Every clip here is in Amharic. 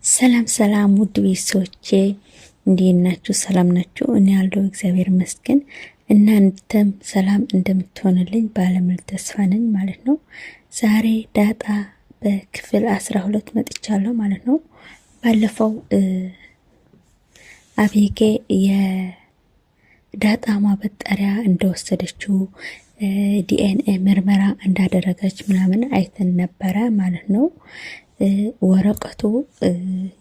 ሰላም ሰላም ውድ ቤተሰቦቼ እንዴት ናችሁ? ሰላም ናችሁ? እኔ ያለው እግዚአብሔር ይመስገን። እናንተም ሰላም እንደምትሆንልኝ ባለሙሉ ተስፋ ነኝ ማለት ነው። ዛሬ ዳጣ በክፍል 12 መጥቻለሁ ማለት ነው። ባለፈው አቤጌ የዳጣ ማበጠሪያ እንደወሰደችው ዲኤንኤ ምርመራ እንዳደረገች ምናምን አይተን ነበረ ማለት ነው። ወረቀቱ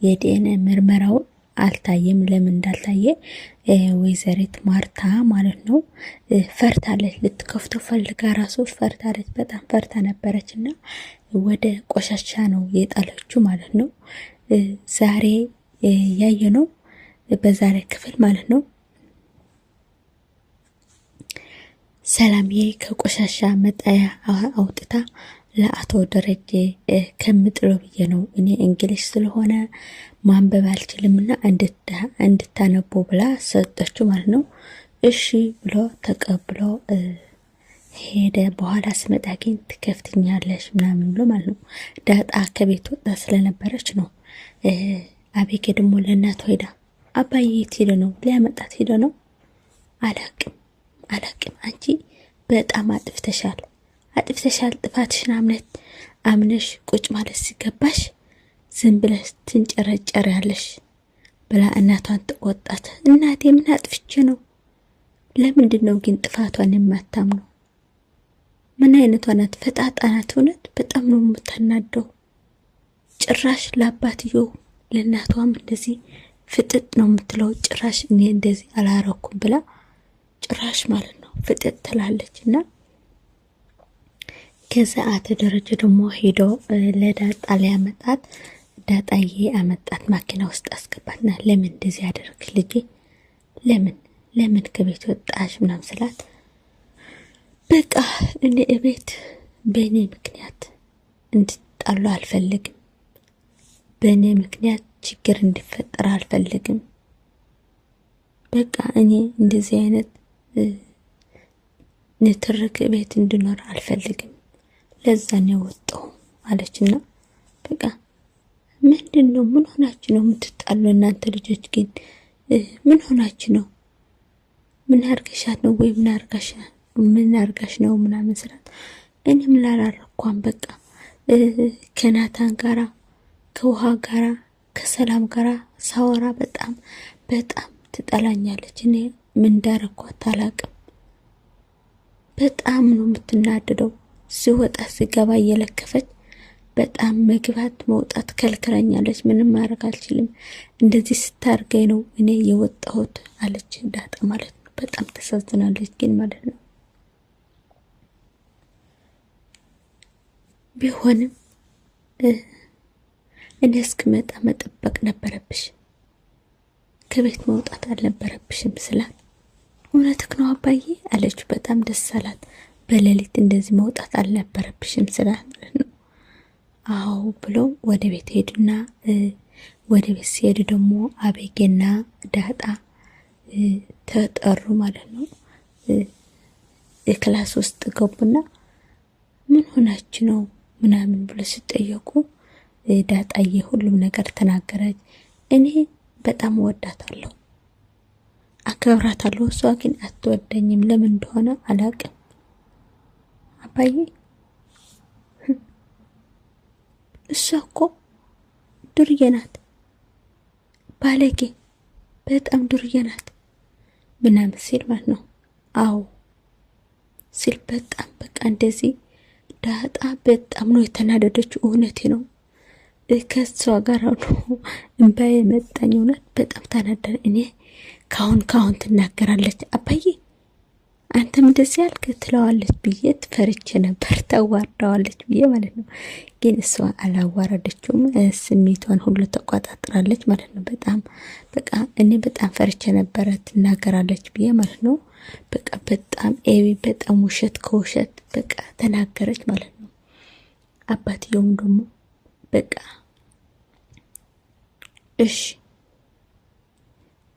የዲኤንኤ ምርመራው አልታየም። ለምን እንዳልታየ ወይዘሪት ማርታ ማለት ነው ፈርታለች። ልትከፍተው ፈልጋ ራሱ ፈርታለች። በጣም ፈርታ ነበረችና ወደ ቆሻሻ ነው የጣለችው ማለት ነው። ዛሬ ያየነው በዛሬ ክፍል ማለት ነው ሰላምዬ ከቆሻሻ መጣያ አውጥታ ለአቶ ደረጀ ከምጥለው ብዬ ነው እኔ እንግሊዝ ስለሆነ ማንበብ አልችልምና እንድታነቡ ብላ ሰጠችው ማለት ነው። እሺ ብሎ ተቀብሎ ሄደ። በኋላ ስመጣ ግን ትከፍትኛለሽ ምናምን ብሎ ማለት ነው። ዳጣ ከቤት ወጣ ስለነበረች ነው። አቤጌ ደግሞ ለእናቷ ሄዳ አባዬ የት ሄደ ነው? ሊያመጣት ሄደ ነው? አላቅም አንቺ በጣም አጥፍተሻል። ጥፋትሽን አምነሽ ቁጭ ማለት ሲገባሽ ዝም ብለሽ ትንጨረጨር ያለሽ ብላ እናቷን ተቆጣት። እናቴ ምን አጥፍቼ ነው? ለምንድን ነው ግን ጥፋቷን የማታምነው? ምን አይነቷ ናት? ፈጣጣ ናት። እውነት በጣም ነው የምታናደው። ጭራሽ ለአባትየው ለእናቷም እንደዚህ ፍጥጥ ነው የምትለው። ጭራሽ እኔ እንደዚህ አላረኩም ብላ ጭራሽ ማለት ነው ፍጥጥ ትላለች። እና ከዛ አቶ ደረጀ ደግሞ ሄዶ ለዳጣ ሊያመጣት ዳጣዬ አመጣት። ማኪና ውስጥ አስገባትና ለምን እንደዚህ ያደርግሽ ልጄ? ለምን ከቤት ወጣሽ ምናምን ስላት በቃ እኔ እቤት በእኔ ምክንያት እንድትጣሉ አልፈልግም። በእኔ ምክንያት ችግር እንዲፈጠር አልፈልግም። በቃ እኔ እንደዚህ አይነት ንትርክ ቤት እንድኖር አልፈልግም። ለዛ ነው ወጣው አለችና በቃ ምንድነው? ምን ሆናችሁ ነው የምትጣሉ እናንተ ልጆች? ግን ምን ሆናችሁ ነው? ምን አርገሻት ነው? ወይ ምን አርጋሽ ነው ምናምን ስላት እኔ ምን ላላረኳም በቃ ከናታን ጋራ ከውሃ ጋራ ከሰላም ጋራ ሳወራ በጣም ትጠላኛለች። እኔ ምን እንዳረኳት አላቅም። በጣም ነው የምትናደደው። ሲወጣ ሲገባ እየለከፈች በጣም መግባት መውጣት ከልክለኛለች። ምንም ማድረግ አልችልም። እንደዚህ ስታርገኝ ነው እኔ የወጣሁት አለች ዳጣ ማለት ነው። በጣም ተሳዝናለች ግን ማለት ነው። ቢሆንም እኔ እስክመጣ መጠበቅ ነበረብሽ፣ ከቤት መውጣት አልነበረብሽም ስላት እውነትክ ነው አባዬ አለችው። በጣም ደስ አላት። በሌሊት እንደዚህ መውጣት አልነበረብሽም ስላት ማለት ነው። አዎ ብሎ ወደ ቤት ሄዱና ወደ ቤት ሲሄዱ ደግሞ አቤጌና ዳጣ ተጠሩ ማለት ነው። የክላስ ውስጥ ገቡና ምን ሆናችሁ ነው ምናምን ብሎ ሲጠየቁ ዳጣዬ ሁሉም ነገር ተናገረች። እኔ በጣም ወዳታለሁ፣ አከብራታለሁ። እሷ ግን አትወደኝም። ለምን እንደሆነ አላቅም አባዬ። እሷ እኮ ዱርዬ ናት፣ ባለጌ፣ በጣም ዱርዬ ናት ምናምን ሲል ማለት ነው። አዎ ሲል በጣም በቃ እንደዚህ ዳጣ በጣም ነው የተናደደችው። እውነቴ ነው። ከሷ ጋር ነው እንባ የመጣኝ። እውነት በጣም ተናደደ። እኔ ካሁን ትናገራለች አባዬ አንተም እንደዚህ ያልክ ትለዋለች ብዬ ፈርቼ ነበር። ታዋርዳዋለች ብዬ ማለት ነው። ግን እሷ አላዋረደችውም። ስሜቷን ሁሉ ተቋጣጥራለች ማለት ነው። በጣም በቃ እኔ በጣም ፈርቼ ነበረ ትናገራለች ብዬ ማለት ነው። በቃ በጣም ኤቢ በጣም ውሸት ከውሸት በቃ ተናገረች ማለት ነው። አባትየውም ደግሞ በቃ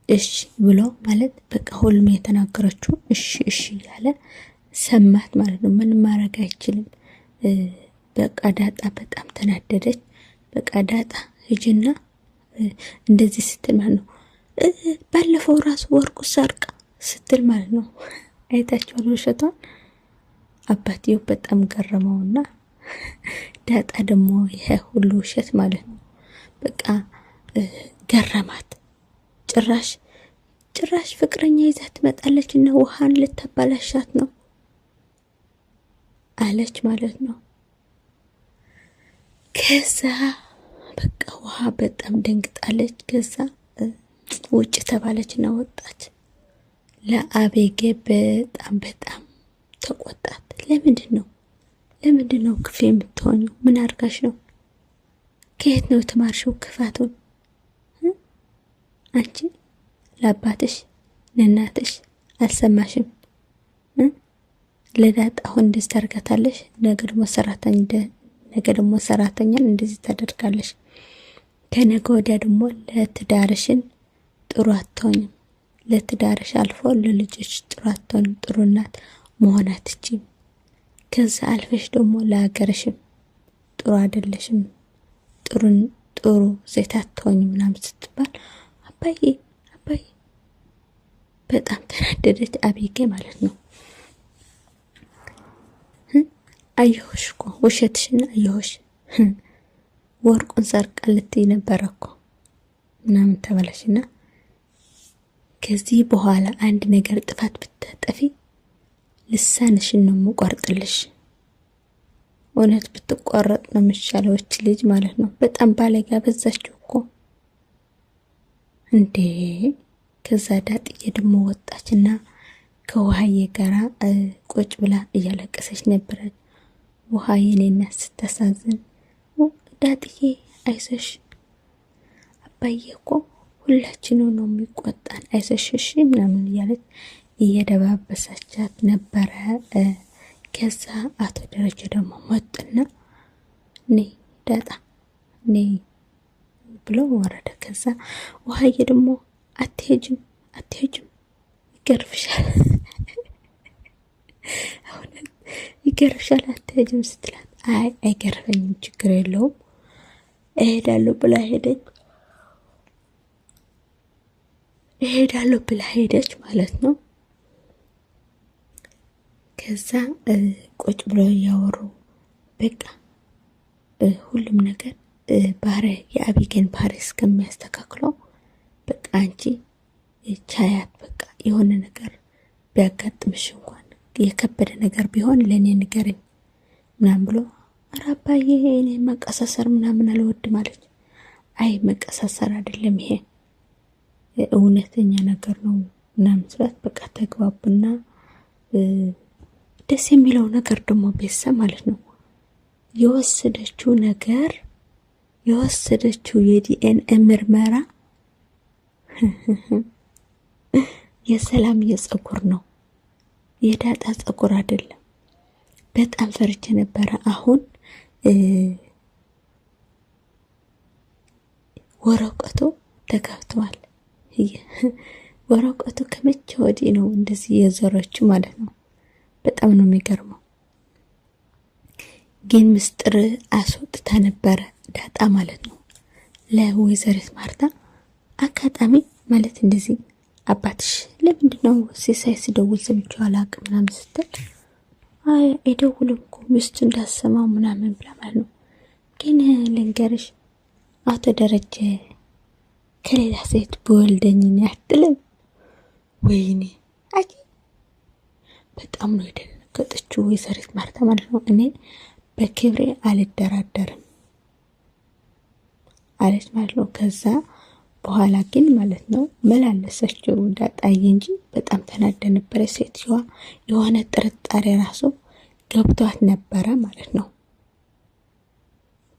እሺ ብሎ ማለት በቃ ሁሉም የተናገረችው እሺ ያለ ሰማት ማለት ነው። ምን ማድረግ አይችልም። በቃ ዳጣ በጣም ተናደደች። በቃ ዳጣ ሂጂና እንደዚህ ስትል ማለት ነው። ባለፈው ራሱ ወርቁ ሰርቃ ስትል ማለት ነው። አይታችኋል ውሸቷን። አባትየው በጣም ገረመውና ዳጣ ደግሞ ይሄ ሁሉ ውሸት ማለት ነው በቃ ገረማት። ጭራሽ ፍቅረኛ ይዛ ትመጣለች እና ውሃን ልታባላሻት ነው አለች ማለት ነው። ከዛ በቃ ውሃ በጣም ደንግጣለች። ከዛ ውጭ ተባለች እና ወጣች። ለአቤጌ በጣም ተቆጣት። ለምንድን ነው ክፉ የምትሆኙ? ምን አድርጋሽ ነው? ከየት ነው የተማርሽው ክፋቱን? አንቺ ለአባትሽ ለእናትሽ አልሰማሽም? ለዳጣ አሁን እንደዚህ ታደርጋታለሽ፣ ነገ ደግሞ ሰራተኛን እንደዚህ ታደርጋለሽ። ከነገ ወዲያ ደግሞ ለትዳርሽን ጥሩ አትሆኝም። ለትዳርሽ አልፎ ለልጆች ጥሩ አትሆኝም። ጥሩ እናት መሆን አትችይም። ከዛ አልፈሽ ደግሞ ለሀገርሽም ጥሩ አይደለሽም። ጥሩ ዜታ አትሆኝም ምናምን ስትባል አባዬ በጣም ተናደደች አቤጌ ማለት ነው። አየሁሽ እኮ ውሸትሽን አየሁሽ፣ ወርቁን ሰርቃ ልትይ ነበረ እኮ ምናምን ተባለሽና ከዚህ በኋላ አንድ ነገር ጥፋት ብታጠፊ ልሳንሽን ነው የምቆርጥልሽ። እውነት ብትቆረጥ ነው የሚሻለው እች ልጅ ማለት ነው። በጣም ባለጋ በዛችሁ እኮ እንዴ። ከዛ ዳጥዬ ደግሞ ወጣችና ከውሃዬ ጋራ ቁጭ ብላ እያለቀሰች ነበረች። ውሃዬ እኔና ስታሳዝን፣ ዳጥዬ አይዞሽ አባዬ እኮ ሁላችንም ነው የሚቆጣን፣ አይዞሽ እሺ ምናምን እያለች እየደባበሰቻት ነበረ። ከዛ አቶ ደረጀ ደግሞ መጡና ነይ ዳጣ ነይ ብሎ ወረደ። ከዛ ውሃዬ ደግሞ አትሄጅም ይገርፍሻል፣ ይገርፍሻል አትሄጅም ስትላት አይገርፈኝም ችግር የለውም እሄዳለሁ ብላ ሄደች ማለት ነው። ከዛ ቁጭ ብሎ እያወሩ በቃ ሁሉም ነገር የአቢጌን ባህሪ እስከሚያስተካክለው በቃ አንቺ ቻያት፣ በቃ የሆነ ነገር ቢያጋጥምሽ እንኳን የከበደ ነገር ቢሆን ለእኔ ንገረኝ ምናምን ብሎ ኧረ አባዬ እኔ መቀሳሰር ምናምን አልወድም አለች። አይ መቀሳሰር አይደለም ይሄ እውነተኛ ነገር ነው ምናምን ስላት በቃ ተግባቡና ደስ የሚለው ነገር ደግሞ ቤተሰብ ማለት ነው የወሰደችው የዲኤንኤ ምርመራ የሰላም የጸጉር ነው፣ የዳጣ ጸጉር አይደለም። በጣም ፈርቼ ነበረ። አሁን ወረቀቱ ተከፍቷል። ወረቀቱ ከመቼ ወዲህ ነው እንደዚህ የዘረችው ማለት ነው። በጣም ነው የሚገርመው። ግን ምስጢር አስወጥታ ነበረ ዳጣ ማለት ነው ለወይዘሪት ማርታ። አጋጣሚ ማለት እንደዚህ አባትሽ ለምንድነው ሲሳይ ሲደውል ሰምቼው አላውቅም ምናምን ስትል አይደውልም እኮ ሚስቱ እንዳሰማው ምናምን ብላ ማለት ነው። ግን ልንገርሽ አቶ ደረጀ ከሌላ ሴት በወልደኝ ያትልም። ወይኔ አጂ በጣም ነው የደነገጠችው ወይዘሪት ማርታ ማለት ነው። እኔ በክብሬ አልደራደርም አለች ማለት ነው። ከዛ በኋላ ግን ማለት ነው መላለሰችው ዳጣዬ እንጂ በጣም ተናደ ነበረ ሴትዋ። የሆነ ጥርጣሬ ራሱ ገብቷት ነበረ ማለት ነው።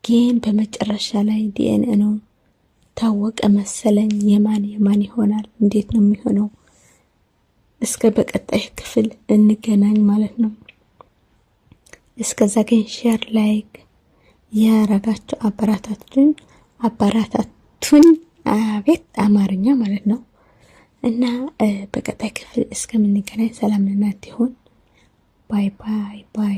ግን በመጨረሻ ላይ ዲኤንኤ ነው ታወቀ መሰለኝ። የማን ይሆናል? እንዴት ነው የሚሆነው? እስከ በቀጣይ ክፍል እንገናኝ ማለት ነው። እስከዛ ግን ሼር ላይክ ያረጋችሁ አበራታቱኝ። አቤት አማርኛ ማለት ነው። እና በቀጣይ ክፍል እስከምንገናኝ ሰላም ለእናንተ ይሁን። ባይ ባይ ባይ።